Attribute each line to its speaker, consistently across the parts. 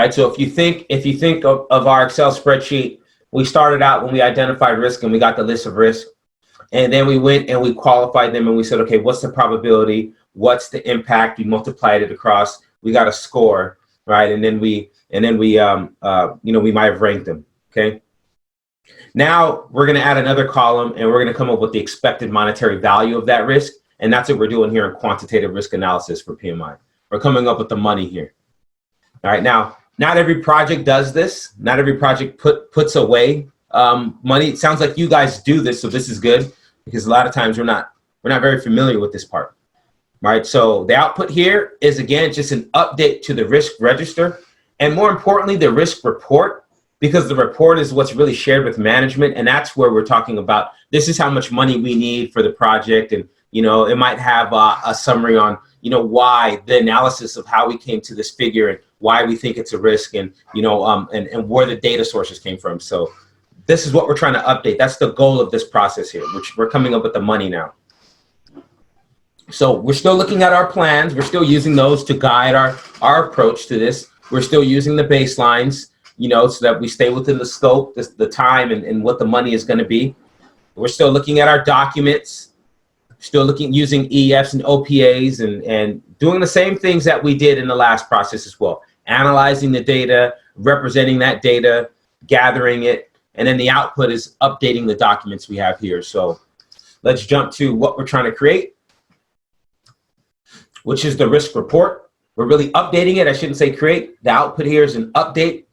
Speaker 1: right? So if you think of our Excel spreadsheet, we started out when we identified risk and we got the list of risk. And then we went and we qualified them and we said, okay, what's the probability? What's the impact? We multiplied it across. We got a score, right? And then we we might have ranked them. Okay. Now we're going to add another column and we're going to come up with the expected monetary value of that risk. And that's what we're doing here in quantitative risk analysis for PMI. We're coming up with the money here. All right. Now, not every project does this. Not every project puts away money. It sounds like you guys do this, so this is good because a lot of times we're not very familiar with this part. Right. So the output here is, again, just an update to the risk register, and more importantly, the risk report, because the report is what's really shared with management, and that's where we're talking about this is how much money we need for the project, and it might have a summary on why, the analysis of how we came to this figure and why we think it's a risk, and and where the data sources came from. So this is what we're trying to update. That's the goal of this process here, which we're coming up with the money now. So we're still looking at our plans. We're still using those to guide our approach to this. We're still using the baselines, so that we stay within the scope, the time, and what the money is going to be. We're still looking at our documents, still using EFs and OPAs, and doing the same things that we did in the last process as well. Analyzing the data, representing that data, gathering it, and then the output is updating the documents we have here. So let's jump to what we're trying to create, which is the risk report. We're really updating it. I shouldn't say create. The output here is an update,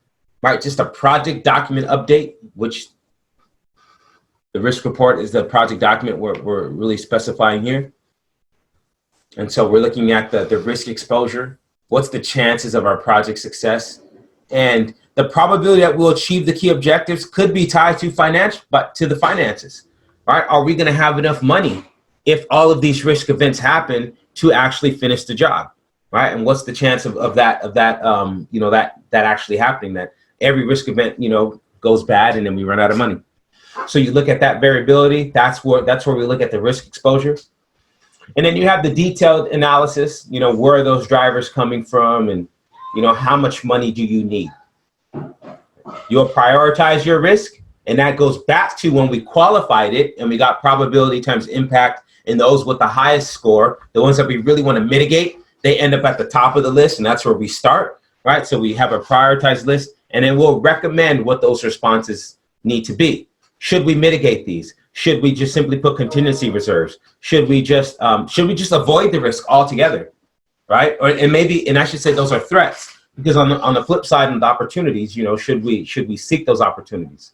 Speaker 1: right? Just a project document update, which the risk report is the project document we're really specifying here. And so we're looking at the risk exposure. What's the chances of our project success? And the probability that we'll achieve the key objectives could be tied to the finances, right? Are we going to have enough money if all of these risk events happen to actually finish the job, right? And what's the chance of that actually happening, that every risk event, goes bad and then we run out of money. So you look at that variability. That's where we look at the risk exposure. And then you have the detailed analysis, where are those drivers coming from, and, how much money do you need? You'll prioritize your risk, and that goes back to when we qualified it and we got probability times impact, and those with the highest score, the ones that we really want to mitigate, they end up at the top of the list, and that's where we start, right? So we have a prioritized list, and then we'll recommend what those responses need to be. Should we mitigate these? Should we just simply put contingency reserves? Should we just avoid the risk altogether, right? And I should say those are threats, because on the flip side, of the opportunities, should we seek those opportunities,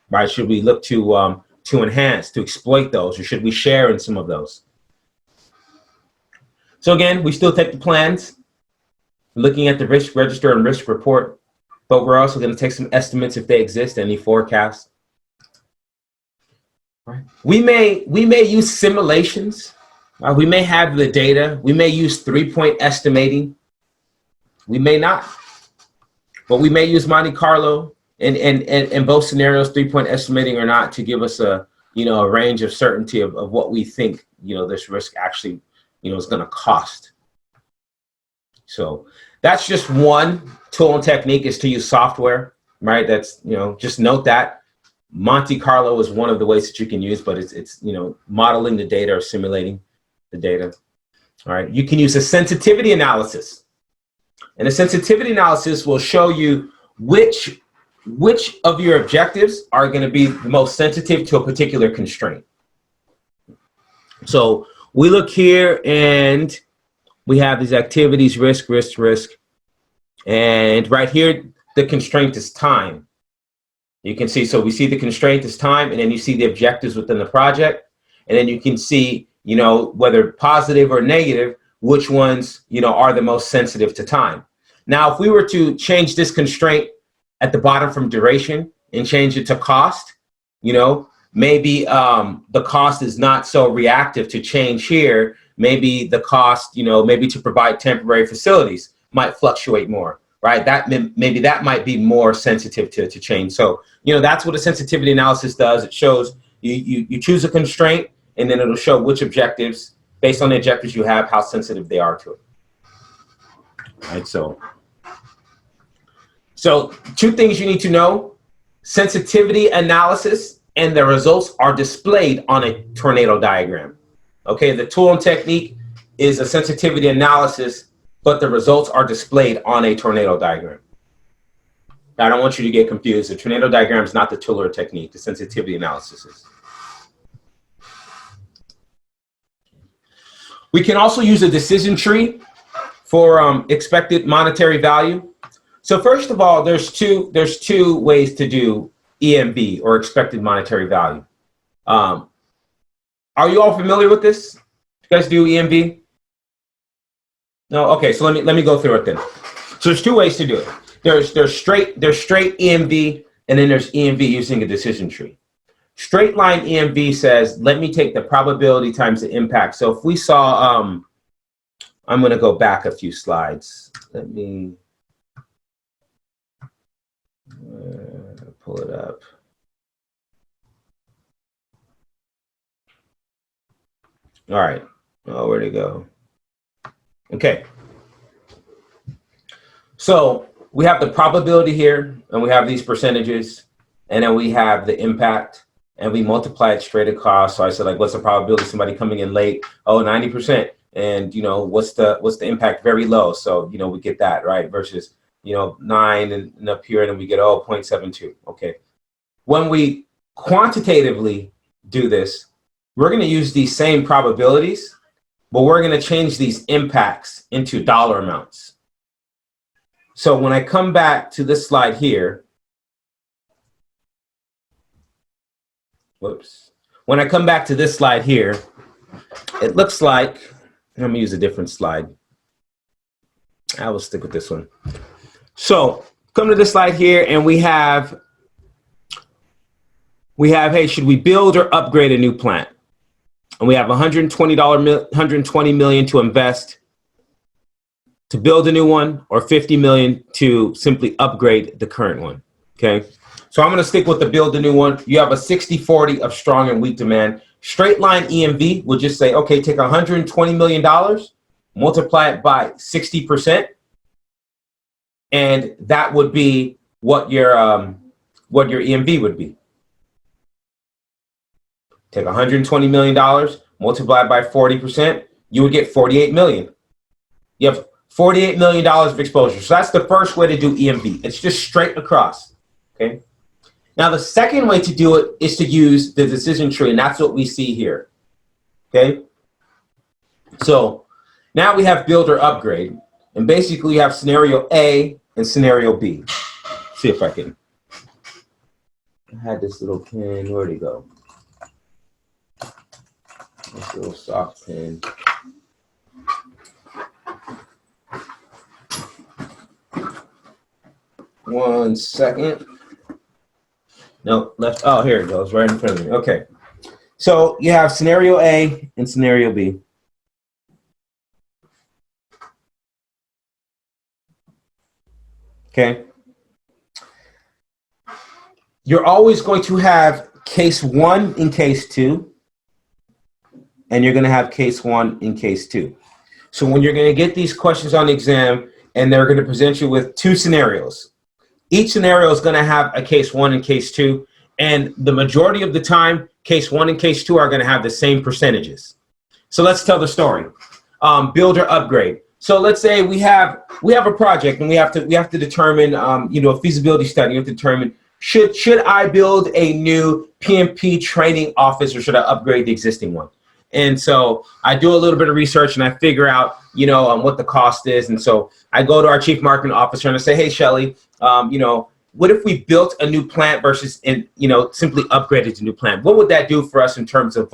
Speaker 1: right? Should we look to enhance, to exploit those, or should we share in some of those? So again, we still take the plans, looking at the risk register and risk report, but we're also going to take some estimates if they exist, any forecasts. Right. We may use simulations. We may have the data. We may use 3-point estimating. We may not, but we may use Monte Carlo in both scenarios, 3-point estimating or not, to give us a range of certainty of what we think this risk actually is going to cost. So that's just one tool and technique, is to use software, right? That's just note that. Monte Carlo is one of the ways that you can use, but it's modeling the data or simulating the data. All right, you can use a sensitivity analysis, and a sensitivity analysis will show you which of your objectives are going to be the most sensitive to a particular constraint. So we look here and we have these activities, risk, and right here the constraint is time. You can see, so we see the constraint is time, and then you see the objectives within the project, and then you can see, whether positive or negative, which ones, are the most sensitive to time. Now, if we were to change this constraint at the bottom from duration and change it to cost, maybe the cost is not so reactive to change here. Maybe the cost, maybe to provide temporary facilities might fluctuate more. Right, maybe that might be more sensitive to change. So that's what a sensitivity analysis does. It shows you choose a constraint, and then it'll show which objectives, based on the objectives you have, how sensitive they are to it. Right, so So 2 things you need to know: sensitivity analysis, and the results are displayed on a tornado diagram. Okay, the tool and technique is a sensitivity analysis, but the results are displayed on a tornado diagram. I don't want you to get confused. The tornado diagram is not the tool or technique. The sensitivity analysis is. We can also use a decision tree for expected monetary value. So first of all, there's two ways to do EMV, or expected monetary value. Are you all familiar with this? You guys do EMV? No. Okay. So let me go through it then. So there's 2 ways to do it. There's straight EMV, and then there's EMV using a decision tree. Straight line EMV says, let me take the probability times the impact. So if we saw, I'm going to go back a few slides. Let me pull it up. All right. Oh, where'd it go? Okay. So we have the probability here, and we have these percentages, and then we have the impact, and we multiply it straight across. So I said, like, what's the probability of somebody coming in late? Oh, 90%. And, what's the impact? Very low. So, we get that, right? Versus, 9 and up here, and then we get, 0.72. Okay. When we quantitatively do this, we're going to use these same probabilities, but we're going to change these impacts into dollar amounts. So when I come back to this slide here, when I come back to this slide here, it looks like, I'm going to use a different slide. I will stick with this one. So come to this slide here, and we have, hey, should we build or upgrade a new plant? And we have $120 million to invest to build a new one, or $50 million to simply upgrade the current one. Okay. So I'm going to stick with the build a new one. You have a 60-40 of strong and weak demand. Straight line EMV will just say, okay, take $120 million, multiply it by 60%. And that would be what your EMV would be. Take $120 million, multiply by 40%, you would get $48 million. You have $48 million of exposure. So that's the first way to do EMV. It's just straight across. Okay. Now, the second way to do it is to use the decision tree, and that's what we see here. Okay. So now we have build or upgrade, and basically you have scenario A and scenario B. Let's see if I can. I had this little pen. Where'd it go? This little soft pen. One second. No, left. Oh, here it goes, right in front of me. Okay. So you have scenario A and scenario B. Okay. You're always going to have case 1 and case 2, and you're going to have case 1 and case 2. So when you're going to get these questions on the exam, and they're going to present you with 2 scenarios, each scenario is going to have a case 1 and case 2, and the majority of the time, case 1 and case 2 are going to have the same percentages. So let's tell the story. Build or upgrade. So let's say we have a project, and we have to determine a feasibility study. You have to determine should I build a new PMP training office, or should I upgrade the existing one? And so I do a little bit of research, and I figure out what the cost is. And so I go to our chief marketing officer and I say, hey, Shelly, what if we built a new plant versus simply upgraded to new plant? What would that do for us in terms of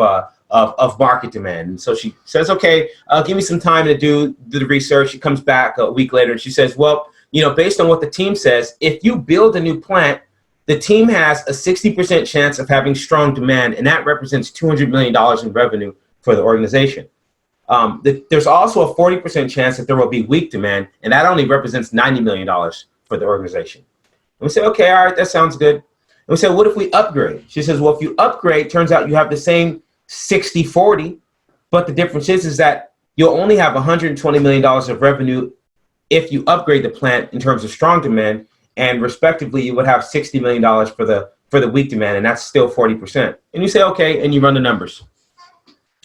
Speaker 1: market demand? And so she says, okay, give me some time to do the research. She comes back a week later and she says, well, based on what the team says, if you build a new plant, the team has a 60% chance of having strong demand, and that represents $200 million in revenue for the organization. There's also a 40% chance that there will be weak demand, and that only represents $90 million for the organization. And we say, okay, all right, that sounds good. And we say, what if we upgrade? She says, well, if you upgrade, turns out you have the same 60-40, but the difference is that you'll only have $120 million of revenue if you upgrade the plant in terms of strong demand, and respectively, you would have $60 million for the weak demand, and that's still 40%. And you say, okay, and you run the numbers.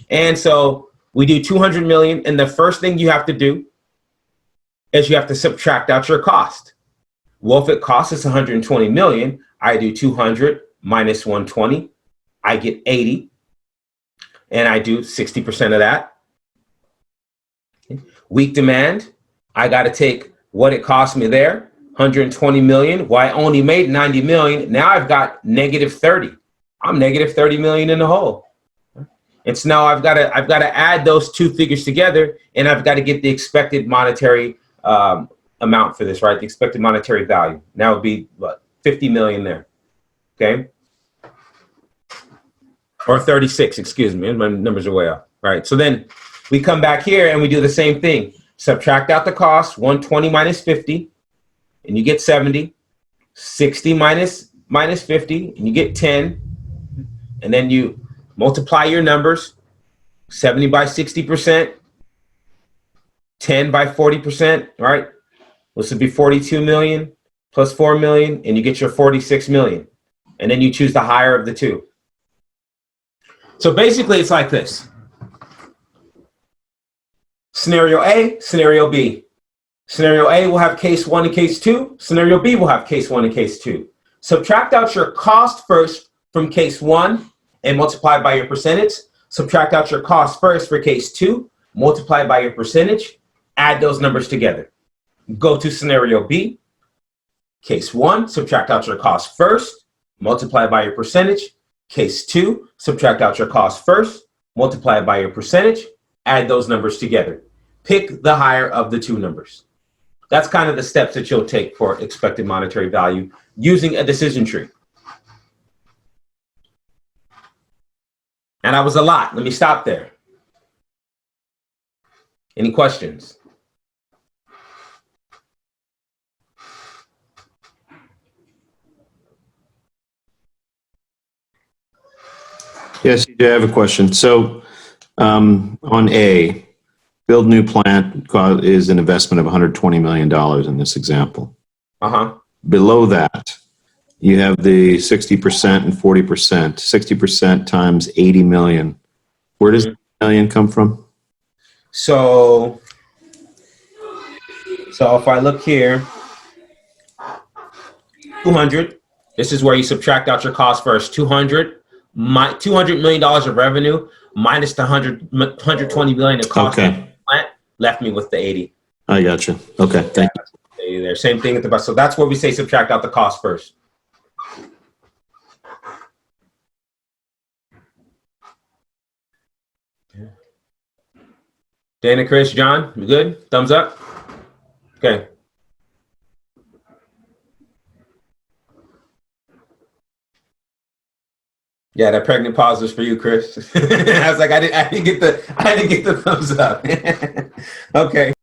Speaker 1: And so we do 200 million, and the first thing you have to do is you have to subtract out your cost. Well, if it costs us 120 million, I do 200 minus 120, I get 80, and I do 60% of that. Weak demand, I got to take what it cost me there, 120 million. Well, I only made 90 million. Now I've got negative 30. I'm negative 30 million in the hole. And so now I've got to add those two figures together, and I've got to get the expected monetary amount for this, right? The expected monetary value. Now it would be what, 50 million there. Okay. Or 36, excuse me. My numbers are way off. Right. So then we come back here and we do the same thing. Subtract out the cost, 120 minus 50, and you get 70. 60 minus 50, and you get 10. And then you multiply your numbers, 70 by 60%, 10 by 40%, right? This would be 42 million plus 4 million, and you get your 46 million. And then you choose the higher of the two. So basically, it's like this. Scenario A, scenario B. Scenario A will have case 1 and case 2. Scenario B will have case 1 and case 2. Subtract out your cost first from case 1 and multiply by your percentage. Subtract out your cost first for case 2, multiply by your percentage, add those numbers together. Go to scenario B. Case 1, subtract out your cost first, multiply by your percentage. Case 2, subtract out your cost first, multiply by your percentage, add those numbers together. Pick the higher of the two numbers. That's kind of the steps that you'll take for expected monetary value using a decision tree. And that was a lot. Let me stop there. Any questions?
Speaker 2: Yes, you do have a question. So on A, build new plant is an investment of $120 million in this example. Below that, you have the 60% and 40%. 60% times 80 million. Where does million come from?
Speaker 1: So if I look here, 200. This is where you subtract out your cost first. 200. My $200 million of revenue minus the 120 million of cost of the plant left me with the 80.
Speaker 2: I got you. Okay, thank you.
Speaker 1: There. Same thing at the bottom. So that's where we say subtract out the cost first. Dana, Chris, John, you good? Thumbs up? Okay. Yeah, that pregnant pause was for you, Chris. I was like, I didn't get the thumbs up. Okay.